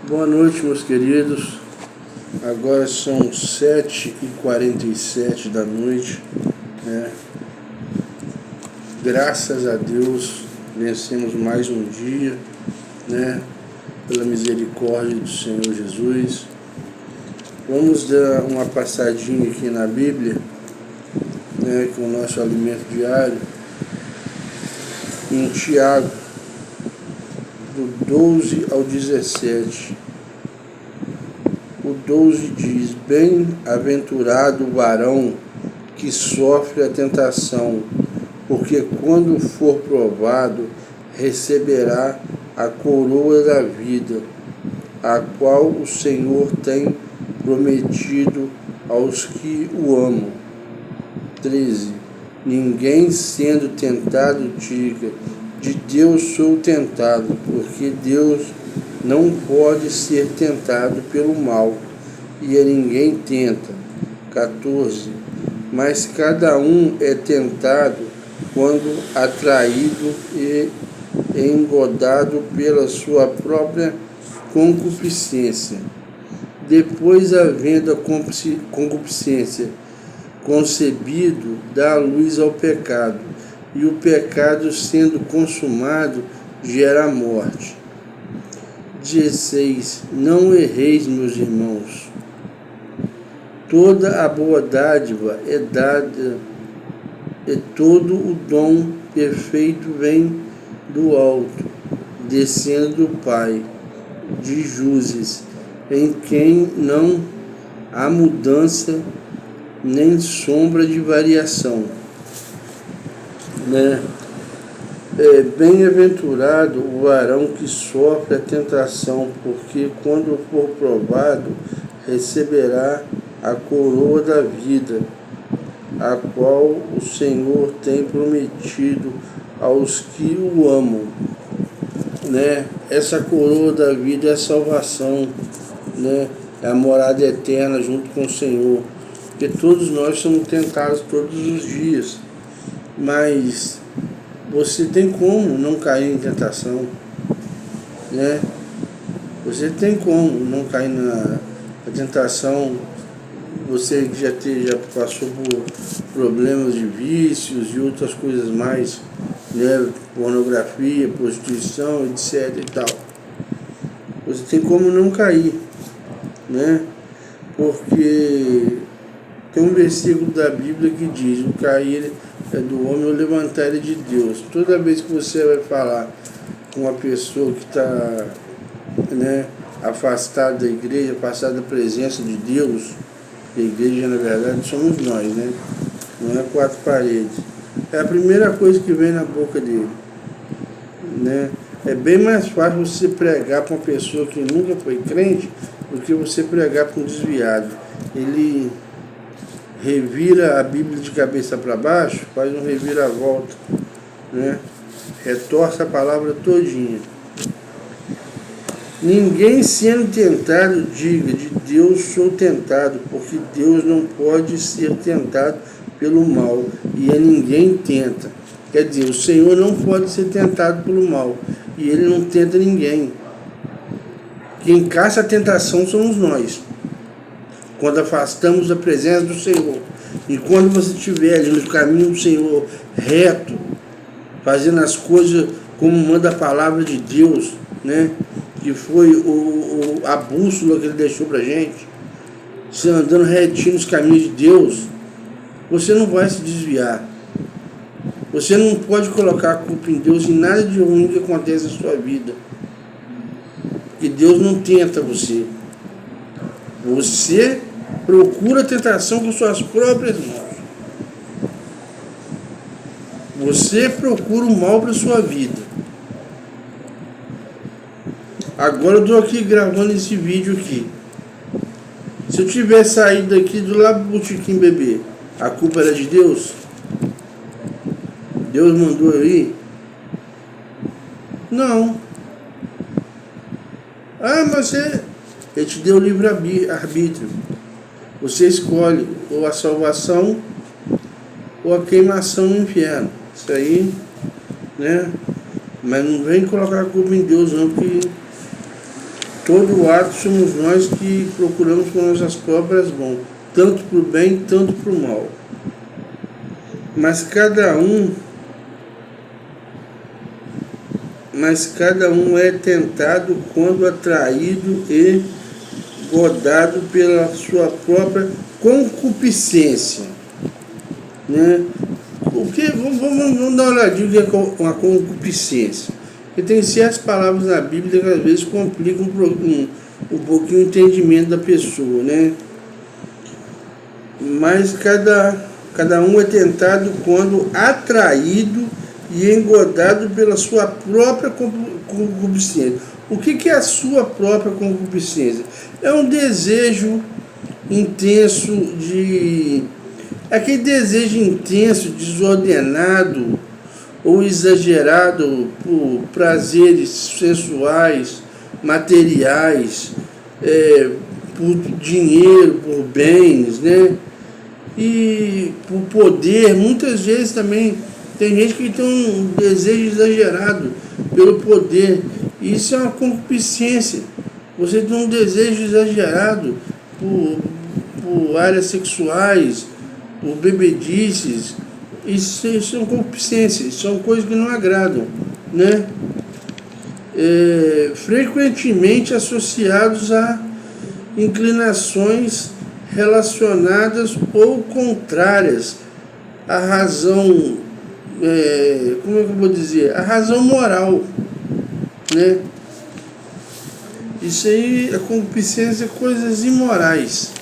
Boa noite, meus queridos. Agora são 7h47 da noite, né? Graças a Deus vencemos mais um dia, né? Pela misericórdia do Senhor Jesus. Vamos dar uma passadinha aqui na Bíblia, né? Com o nosso alimento diário, em Tiago, do 12 ao 17. O 12 diz: Bem-aventurado o varão que sofre a tentação, porque quando for provado, receberá a coroa da vida, a qual o Senhor tem prometido aos que o amam. 13. Ninguém sendo tentado diga: de Deus sou tentado, porque Deus não pode ser tentado pelo mal, e a ninguém tenta. 14. Mas cada um é tentado quando atraído e engodado pela sua própria concupiscência. Depois, havendo a concupiscência concebido, dá luz ao pecado, e o pecado, sendo consumado, gera a morte. 16. Não erreis, meus irmãos. Toda a boa dádiva é dada, e todo o dom perfeito vem do alto, descendo do Pai de luzes, em quem não há mudança nem sombra de variação, né? Bem-aventurado o varão que sofre a tentação, porque quando for provado, receberá a coroa da vida, a qual o Senhor tem prometido aos que o amam, né? Essa coroa da vida é a salvação, né? É a morada eterna junto com o Senhor, porque todos nós somos tentados todos os dias, mas você tem como não cair em tentação, né? Você tem como não cair na tentação. Você que já passou por problemas de vícios e outras coisas mais, né? Pornografia, prostituição, etc e tal. Você tem como não cair, né? Porque tem um versículo da Bíblia que diz: o cair é do homem, o levantar é de Deus. Toda vez que você vai falar com uma pessoa que está, né, afastada da igreja, afastada da presença de Deus, a igreja na verdade somos nós, né? Não é quatro paredes. É a primeira coisa que vem na boca dele, né? É bem mais fácil você pregar para uma pessoa que nunca foi crente do que você pregar para um desviado. Ele revira a Bíblia de cabeça para baixo, faz um reviravolta, né? Retorce a palavra todinha. Ninguém sendo tentado diga: de Deus sou tentado, porque Deus não pode ser tentado pelo mal, e a ninguém tenta. Quer dizer, o Senhor não pode ser tentado pelo mal, e Ele não tenta ninguém. Quem caça a tentação somos nós, quando afastamos da presença do Senhor. E quando você estiver ali no caminho do Senhor, reto, fazendo as coisas como manda a palavra de Deus, né? Que foi a bússola que Ele deixou pra gente, você andando retinho nos caminhos de Deus, você não vai se desviar. Você não pode colocar a culpa em Deus em nada de ruim que acontece na sua vida, porque Deus não tenta você. Você procura a tentação com suas próprias mãos. Você procura o mal para sua vida. Agora eu estou aqui gravando esse vídeo aqui. Se eu tivesse saído daqui do lado do botequim beber, a culpa era de Deus? Deus mandou eu ir? Não. Mas Ele te deu livre-arbítrio. Você escolhe ou a salvação ou a queimação no inferno. Isso aí, né? Mas não vem colocar a culpa em Deus não, que Todo ato somos nós que procuramos com nossas próprias mãos, tanto para o bem, tanto para o mal. Mas cada um é tentado quando atraído e godado pela sua própria concupiscência, né? Vamos dar uma olhadinha com a concupiscência. Porque tem certas palavras na Bíblia que às vezes complicam um pouquinho o entendimento da pessoa, né? Mas cada um é tentado quando atraído e engodado pela sua própria concupiscência. O que é a sua própria concupiscência? É um desejo intenso aquele desejo intenso, desordenado ou exagerado por prazeres sensuais, materiais, por dinheiro, por bens, né? E por poder. Muitas vezes também tem gente que tem um desejo exagerado pelo poder. Isso é uma concupiscência. Você tem um desejo exagerado por áreas sexuais, por bebedices. Isso são concupiscências, são coisas que não agradam, né? Frequentemente associados a inclinações relacionadas ou contrárias à razão, como é que eu vou dizer? A razão moral, né? Isso aí, a concupiscência, coisas imorais,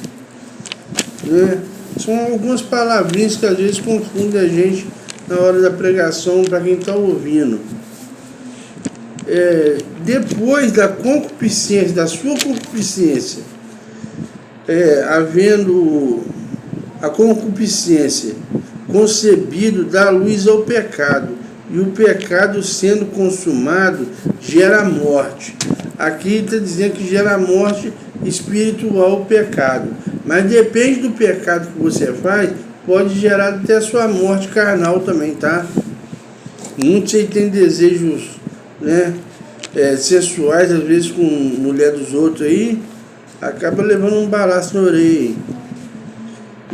né? São algumas palavrinhas que às vezes confundem a gente na hora da pregação para quem está ouvindo. Depois da concupiscência, da sua concupiscência, havendo a concupiscência concebido, dá luz ao pecado, e o pecado sendo consumado gera morte. Aqui está dizendo que gera morte espiritual o pecado, mas depende do pecado que você faz, pode gerar até a sua morte carnal também, tá? Muitos aí têm desejos, né, sensuais, às vezes com mulher dos outros aí, acaba levando um balaço na orelha,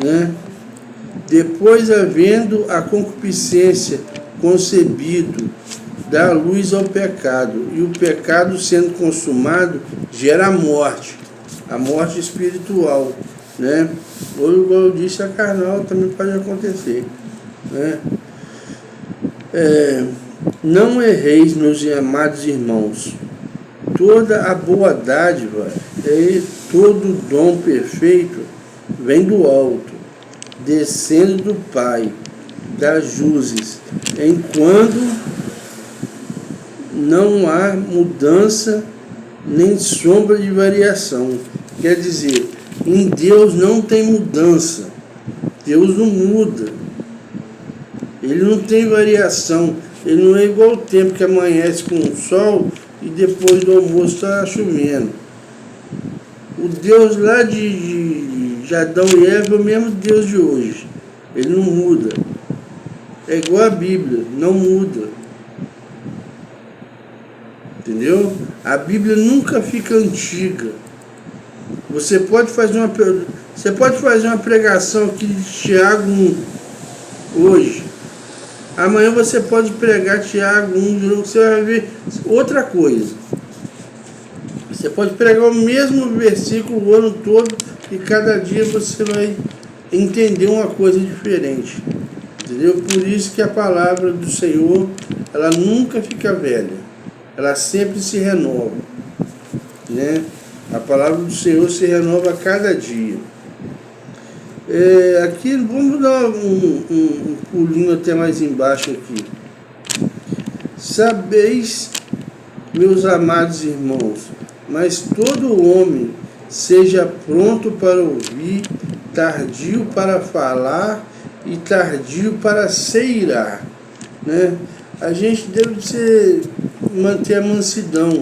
né? Depois, havendo a concupiscência concebido, dá luz ao pecado, e o pecado sendo consumado gera a morte espiritual, né? Ou, igual eu disse, a carnal também pode acontecer, né? Não erreis, meus amados irmãos, toda a boa dádiva e todo dom perfeito vem do alto, descendo do Pai das luzes, enquanto não há mudança nem sombra de variação. Quer dizer, em Deus não tem mudança, Deus não muda, Ele não tem variação, Ele não é igual o tempo que amanhece com o sol e depois do almoço está chovendo. O Deus lá de Adão e Eva é o mesmo Deus de hoje, Ele não muda. É igual a Bíblia, não muda. Entendeu? A Bíblia nunca fica antiga. Você pode fazer uma pregação aqui de Tiago 1 hoje. Amanhã você pode pregar Tiago 1, você vai ver outra coisa. Você pode pregar o mesmo versículo o ano todo e cada dia você vai entender uma coisa diferente. Entendeu? Por isso que a palavra do Senhor, ela nunca fica velha. Ela sempre se renova, né? A palavra do Senhor se renova a cada dia. Aqui, vamos dar um pulinho até mais embaixo aqui. Sabeis, meus amados irmãos, mas todo homem seja pronto para ouvir, tardio para falar e tardio para se irar, né? A gente deve manter a mansidão,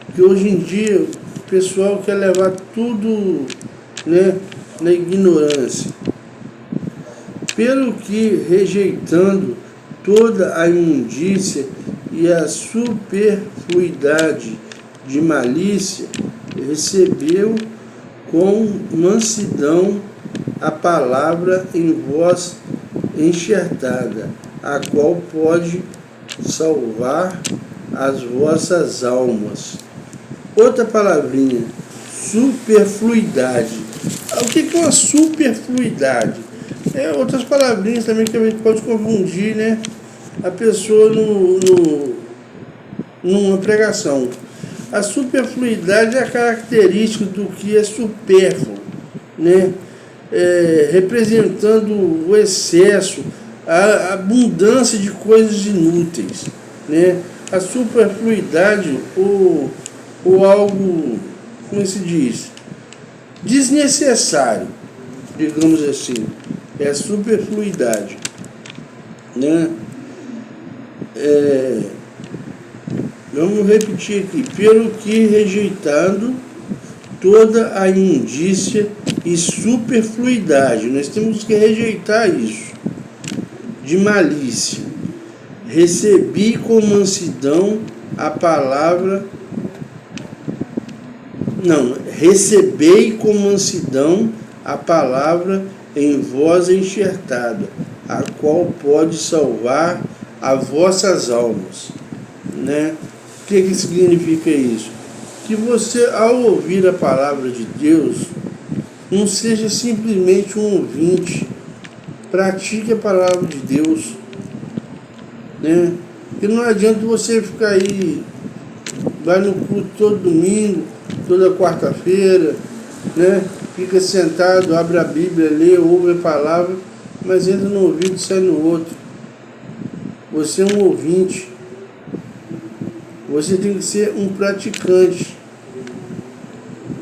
porque hoje em dia o pessoal quer levar tudo, né, na ignorância. Pelo que, rejeitando toda a imundícia e a superfluidade de malícia, recebeu com mansidão a palavra em vós enxertada, a qual pode salvar as vossas almas. Outra palavrinha, superfluidade. O que é uma superfluidade? Outras palavrinhas também que a gente pode confundir, né? A pessoa numa pregação. A superfluidade é a característica do que é supérfluo, né? Representando o excesso, a abundância de coisas inúteis, né? A superfluidade ou algo, como se diz, desnecessário, digamos assim, é a superfluidade, né? Vamos repetir aqui, pelo que rejeitando toda a imundícia e superfluidade, nós temos que rejeitar isso, de malícia, recebi com mansidão a palavra, recebei com mansidão a palavra em vós enxertada, a qual pode salvar as vossas almas, né? O que significa isso? Que você, ao ouvir a palavra de Deus, não seja simplesmente um ouvinte, pratique a palavra de Deus, né? Porque não adianta você ficar aí, vai no culto todo domingo, toda quarta-feira, né? Fica sentado, abre a Bíblia, lê, ouve a palavra, mas entra no ouvido e sai no outro. Você é um ouvinte. Você tem que ser um praticante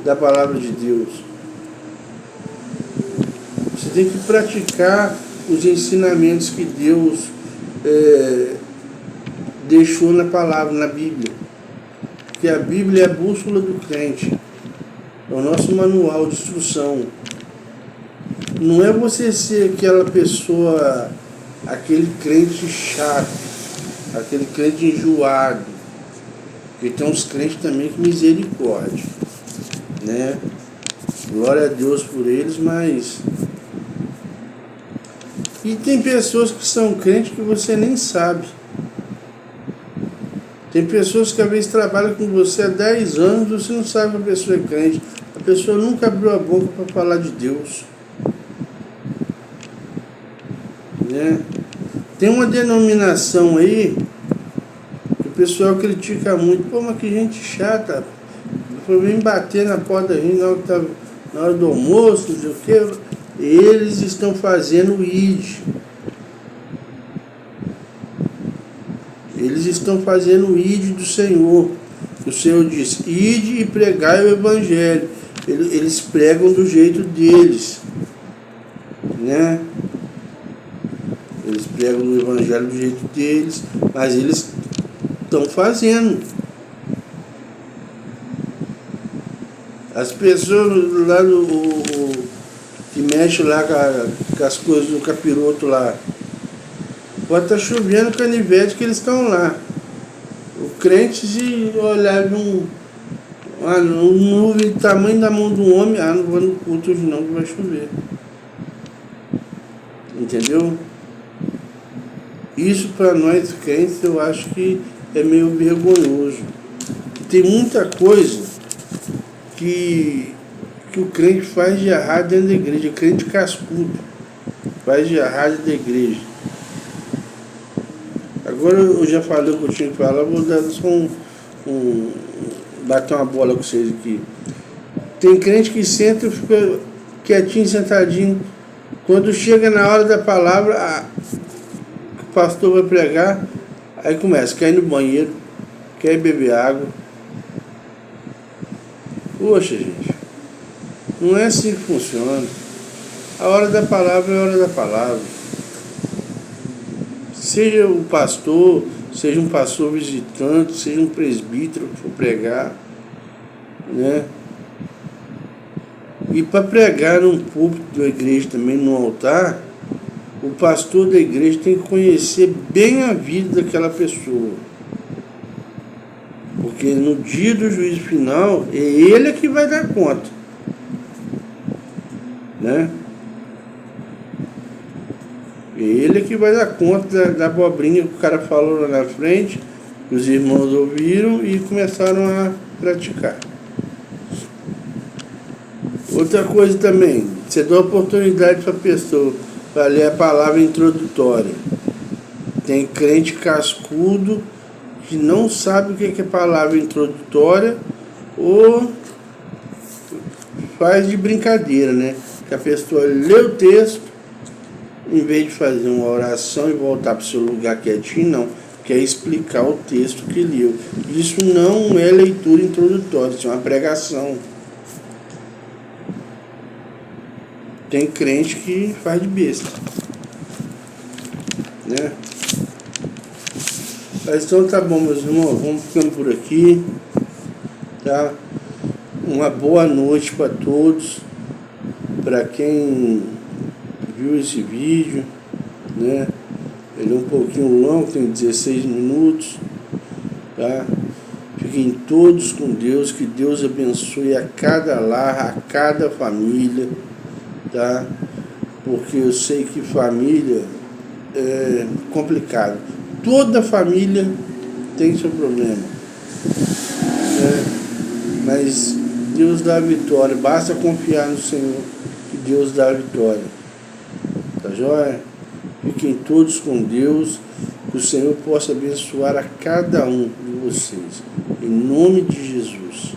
da palavra de Deus. Você tem que praticar os ensinamentos que Deus deixou na palavra, na Bíblia. Porque a Bíblia é a bússola do crente. É o nosso manual de instrução. Não é você ser aquela pessoa, aquele crente chato, aquele crente enjoado. Porque tem uns crentes também que misericórdia, né? Glória a Deus por eles, mas... E tem pessoas que são crentes que você nem sabe. Tem pessoas que às vezes trabalham com você há 10 anos, você não sabe que a pessoa é crente. A pessoa nunca abriu a boca para falar de Deus, né? Tem uma denominação aí que o pessoal critica muito. Pô, mas que gente chata. Vem bater na porta da gente na hora do almoço, não sei o quê. Eles estão fazendo o ID. Eles estão fazendo o ID do Senhor. O Senhor diz, ide e pregai o Evangelho. Eles pregam do jeito deles, né? Eles pregam o Evangelho do jeito deles, mas eles estão fazendo. As pessoas lá que mexem lá com as coisas do capiroto lá, pode estar chovendo canivete que eles estão lá. O crente, se olhar um nuvem do tamanho da mão do homem, não vou no culto hoje não, que vai chover. Entendeu? Isso para nós crentes eu acho que é meio vergonhoso. Tem muita coisa que o crente faz de errado dentro da igreja, crente cascudo, faz de errado dentro da igreja. Agora eu já falei o que eu tinha que falar, vou dar só bater uma bola com vocês aqui. Tem crente que senta e fica quietinho, sentadinho. Quando chega na hora da palavra, o pastor vai pregar, aí começa, quer ir no banheiro, quer ir beber água. Poxa, gente, não é assim que funciona. A hora da palavra é a hora da palavra. Seja o pastor, seja um pastor visitante, seja um presbítero que for pregar, né? E para pregar num púlpito da igreja também, no altar, o pastor da igreja tem que conhecer bem a vida daquela pessoa. Porque no dia do juízo final, é ele que vai dar conta, né? É ele que vai dar conta da abobrinha que o cara falou lá na frente, que os irmãos ouviram e começaram a praticar. Outra coisa também, você dá oportunidade para a pessoa para ler a palavra introdutória. Tem crente cascudo que não sabe o que é palavra introdutória ou faz de brincadeira, né? Que a pessoa lê o texto, em vez de fazer uma oração e voltar para o seu lugar quietinho, não. Quer explicar o texto que leu. Isso não é leitura introdutória, isso é uma pregação. Tem crente que faz de besta, né? Mas então tá bom, meus irmãos, vamos ficando por aqui, tá? Uma boa noite para todos, para quem viu esse vídeo, né? Ele é um pouquinho longo, tem 16 minutos, tá? Fiquem todos com Deus, que Deus abençoe a cada lar, a cada família, tá? Porque eu sei que família é complicado. Toda família tem seu problema, né? Mas Deus dá a vitória. Basta confiar no Senhor que Deus dá a vitória. Tá joia? Fiquem todos com Deus. Que o Senhor possa abençoar a cada um de vocês. Em nome de Jesus.